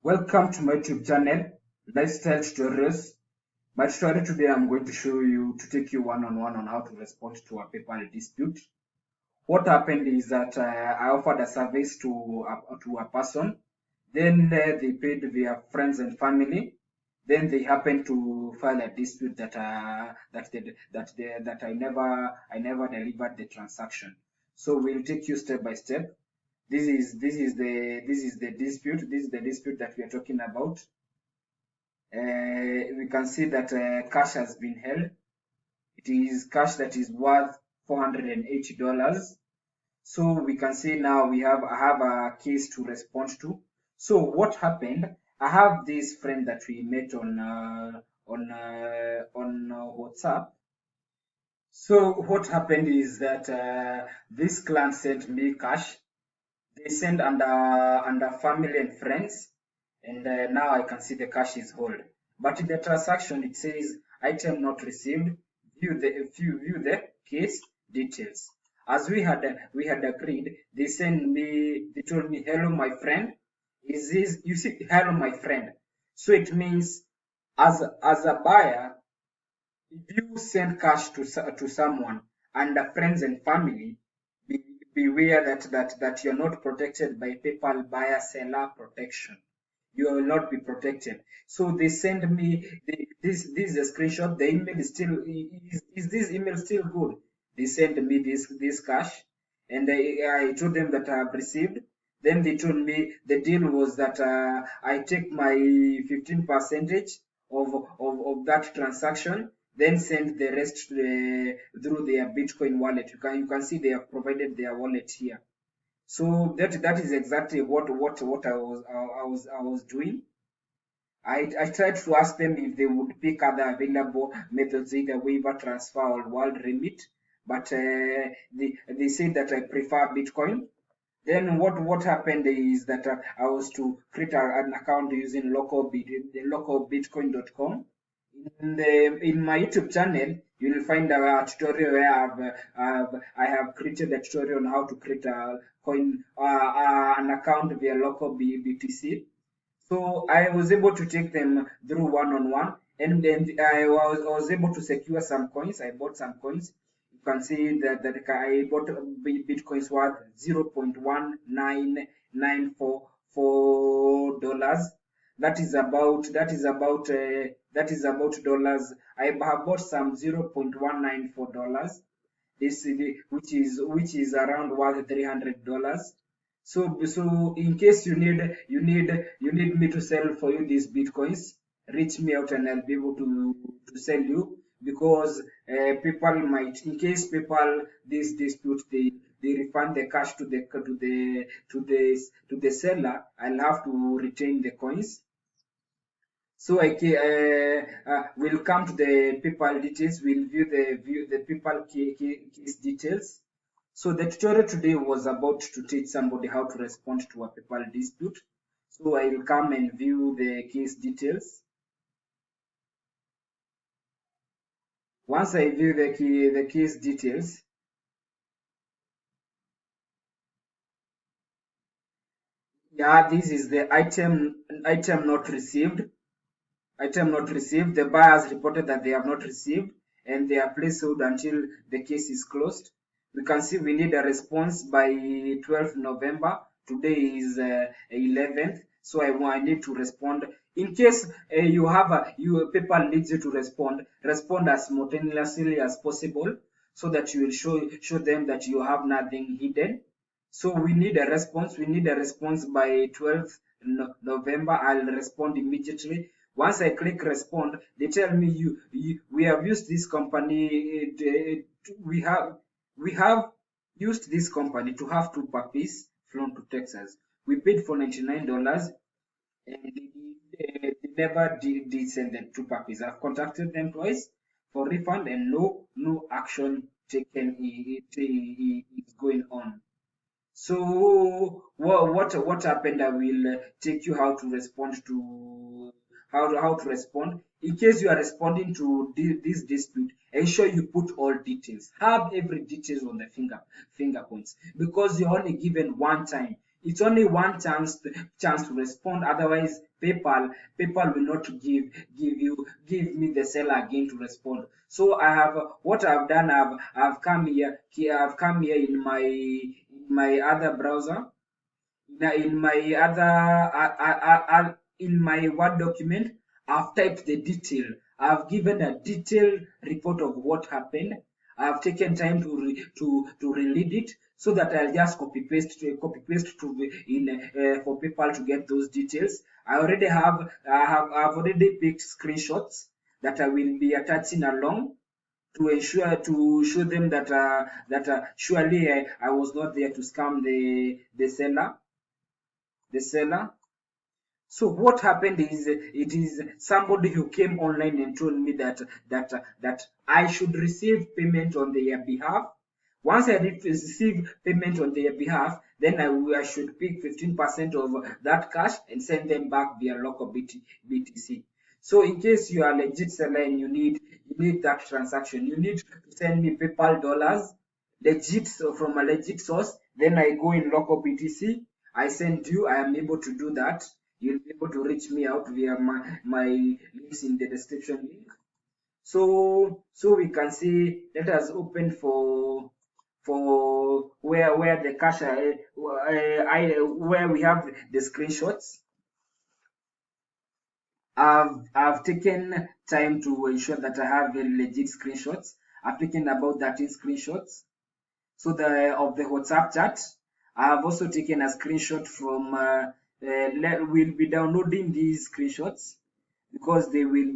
Welcome to my YouTube channel, Lifestyle Tutorials. My tutorial today I'm going to show you to take you one-on-one on how to respond to a PayPal dispute. What happened is that I offered a service to a person, then they paid via friends and family. Then they happened to file a dispute that I never delivered the transaction. So we'll take you step by step. This is the dispute. This is the dispute that we are talking about. We can see that cash has been held. It is cash that is worth $480. So we can see now I have a case to respond to. So what happened? I have this friend that we met on WhatsApp. So what happened is that this client sent me cash. They send under family and friends, and now I can see the cash is hold. But in the transaction it says item not received. View the case details. As we had agreed, they told me, hello my friend. Is this, you see, hello my friend? So it means as a buyer, if you send cash to someone under friends and family, beware that you're not protected by PayPal buyer seller protection. You will not be protected. So they send me this is a screenshot. The email is still is this email still good? They send me this cash, and I told them that I have received. Then they told me the deal was that I take my 15% of that transaction, then send the rest through their Bitcoin wallet. You can see they have provided their wallet here. So that is exactly what I was doing. I tried to ask them if they would pick other available methods, either waiver, transfer, or world remit, but they said that I prefer Bitcoin. Then what happened is that I was to create an account using localbitcoin.com. In my YouTube channel, you will find a tutorial where I have created a tutorial on how to create a coin an account via local BTC. So I was able to take them through one-on-one, and then I was able to secure some coins. I bought some coins. You can see that I bought Bitcoins worth $0.1994. That is about dollars. I have bought some $0.194. This which is around worth $300. So in case you need me to sell for you these bitcoins, reach me out and I'll be able to sell you, because people might, in case people this dispute, they refund the cash to the seller, I'll have to retain the coins. So we'll come to the PayPal details. We'll view the PayPal case details. So the tutorial today was about to teach somebody how to respond to a PayPal dispute. So I will come and view the case details. Once I view the case details, yeah, this is the item not received. Item not received. The buyers reported that they have not received, and they are placed hold until the case is closed. We can see we need a response by 12th November. Today is 11th, so I need to respond. In case PayPal needs you to respond as simultaneously as possible, so that you will show them that you have nothing hidden. So we need a response. We need a response by 12th November. I'll respond immediately. Once I click respond, they tell me we have used this company. We have used this company to have 2 puppies flown to Texas. We paid for $99, and they never did send them 2 puppies. I've contacted them twice for refund, and no action taken is going on. So what happened? I will take you how to respond to how to respond. In case you are responding to this dispute, ensure you put all details. Have every details on the finger points, because you're only given one time. It's only one chance to respond. Otherwise, PayPal will not give me the seller again to respond. So I have what I've done. I've come here. I've come here in my other browser. Now, in my Word document, I've typed the detail. I've given a detailed report of what happened. I've taken time to reread it so that I'll just copy paste to in for people to get those details. I've already picked screenshots that I will be attaching along to ensure to show them that surely I was not there to scam the seller. So what happened is it is somebody who came online and told me that I should receive payment on their behalf. Once I receive payment on their behalf, then I should pick 15% of that cash and send them back via local BTC. So in case you are a legit seller and you need that transaction, you need to send me PayPal dollars, legit, so from a legit source. Then I go in local BTC. I send you. I am able to do that. You'll be able to reach me out via my links in the description link. So we can see. Let us open for where the cash where we have the screenshots. I've taken time to ensure that I have very legit screenshots. I've taken about 13 screenshots. So of the WhatsApp chat. I have also taken a screenshot from. We'll be downloading these screenshots because they will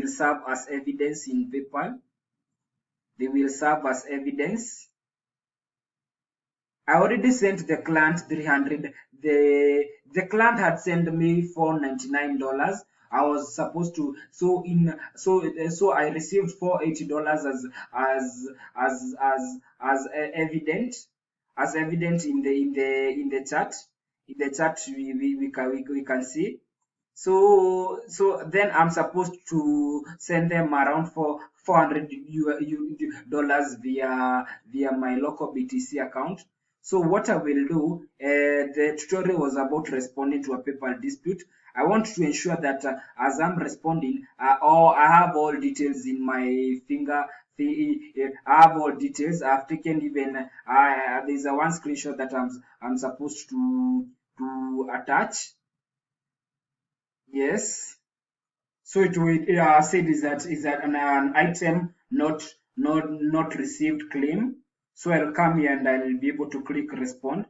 serve as evidence in PayPal. They will serve as evidence. I already sent the client 300. The client had sent me $499. I was supposed to so I received $480 as evident in the chat. In the chat we can see. So then I'm supposed to send them around for $400 via my local BTC account. So what I will do, the tutorial was about responding to a PayPal dispute. I want to ensure that as I'm responding, I have all details in my finger. I have all details. I've taken even there's a one screenshot that I'm supposed to attach. Yes. So it will said is that an item not received claim. So I'll come here and I'll be able to click respond.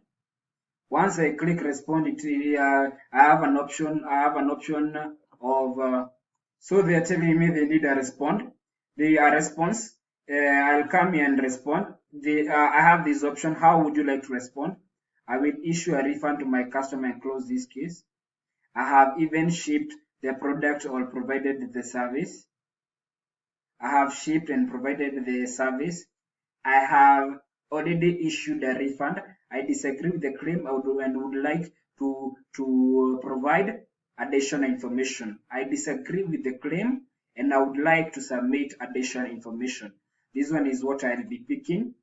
Once I click respond, I have an option. Of so they are telling me they need a respond. A response. I'll come here and respond. I have this option. How would you like to respond? I will issue a refund to my customer and close this case. I have even shipped the product or provided the service. I have shipped and provided the service. I have already issued a refund. I disagree with the claim and would like to provide additional information. I disagree with the claim and I would like to submit additional information. This one is what I'll be picking.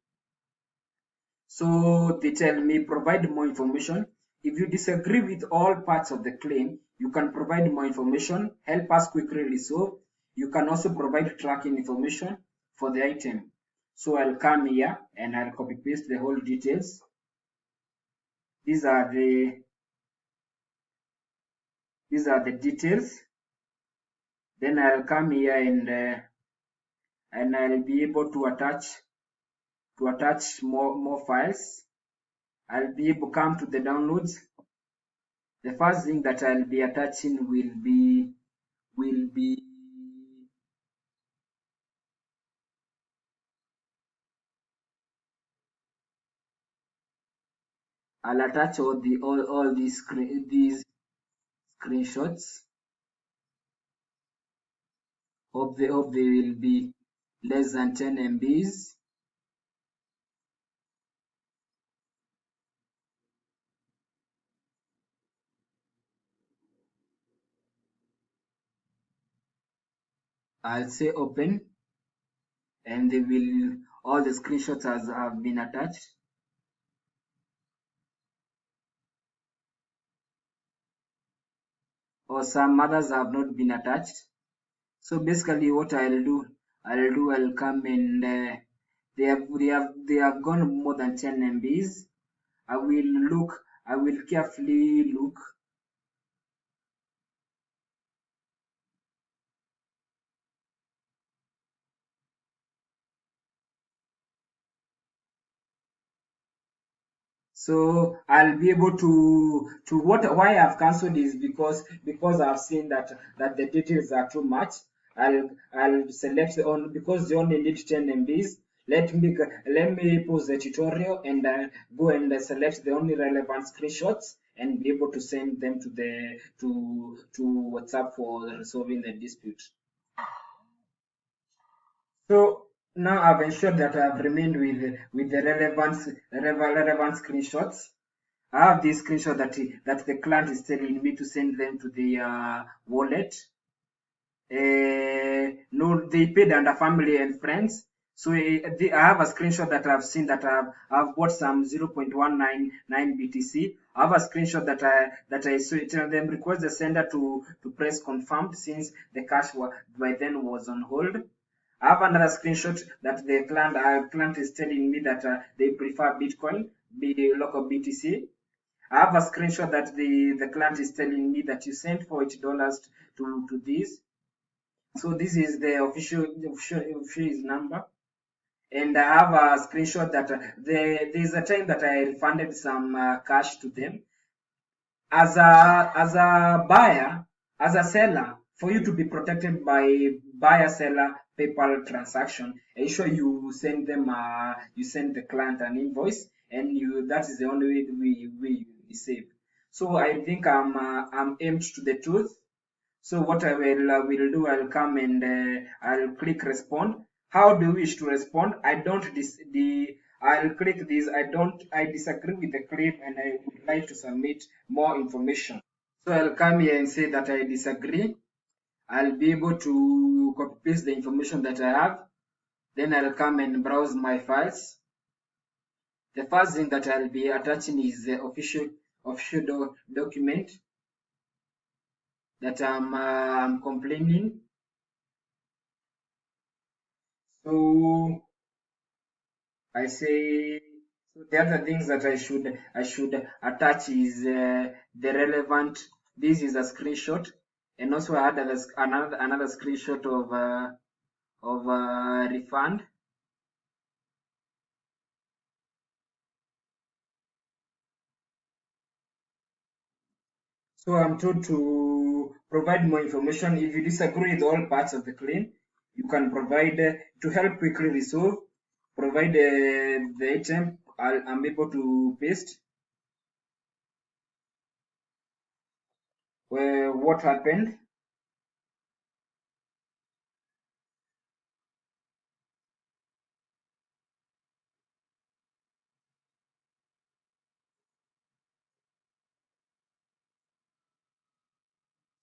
So they tell me provide more information. If you disagree with all parts of the claim, you can provide more information, help us quickly resolve. You can also provide tracking information for the item. So I'll come here and I'll copy paste the whole details. These are the details. Then I'll come here and I'll be able to attach more files. I'll be able to come to the downloads. The first thing that I'll be attaching will be I'll attach all these screenshots. Hope they will be less than 10 MBs. I'll say open and all the screenshots have been attached. or some others have not been attached. So basically what I'll come and they have gone more than 10 MBs. I will carefully look. So I'll be able to why I've cancelled is because I've seen that the details are too much. I'll select the on because they only need 10 MBs. Let me pause the tutorial and go and select the only relevant screenshots and be able to send them to WhatsApp for resolving the dispute. So now I've ensured that I've remained with the relevant screenshots. I have this screenshot that the client is telling me to send them to the wallet. No, they paid under family and friends. So I have a screenshot that I've seen that I've bought some 0.199 BTC. I have a screenshot that I saw tell them request the sender to press confirmed since the cash by then was on hold. I have another screenshot that the client is telling me that they prefer Bitcoin, local BTC. I have a screenshot that the client is telling me that you sent $40 to this. So this is the official number. And I have a screenshot that there's a time that I refunded some cash to them. As a buyer, as a seller, for you to be protected by buyer-seller PayPal transaction, ensure you send the client an invoice, and that is the only way we be safe. So I think I'm aimed to the truth. So what I will do, I'll come and I'll click respond. How do you wish to respond? I'll click this. I disagree with the claim and I would like to submit more information. So I'll come here and say that I disagree. I'll be able to copy paste the information that I have. Then I'll come and browse my files. The first thing that I'll be attaching is the official document that I'm complaining. So I say, so the other things that I should attach is the relevant. This is a screenshot, and also I had another screenshot of refund. So I'm told to provide more information. If you disagree with all parts of the claim, you can provide to help quickly resolve. Provide the item. I'm able to paste what happened.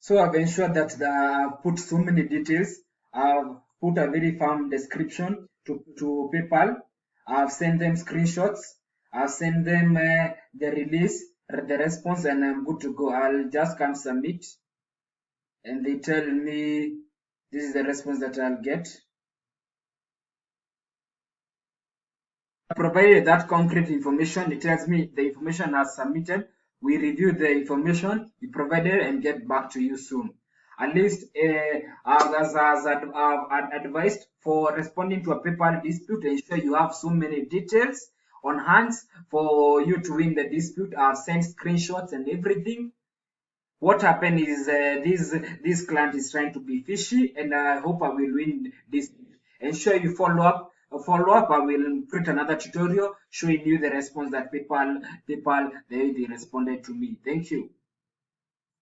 So I've ensured that I've put so many details. I've put a very firm description to PayPal. I've sent them screenshots. I've sent them the release, the response, and I'm good to go. I'll just come submit, and they tell me this is the response that I'll get. Provided that concrete information, it tells me the information as submitted. We review the information you provided and get back to you soon. At least, as I've advised, for responding to a PayPal dispute, ensure you have so many details on hand for you to win the dispute. I've sent screenshots and everything. What happened is this client is trying to be fishy, and I hope I will win this. Ensure you follow up. I will create another tutorial showing you the response that PayPal they responded to me. Thank you.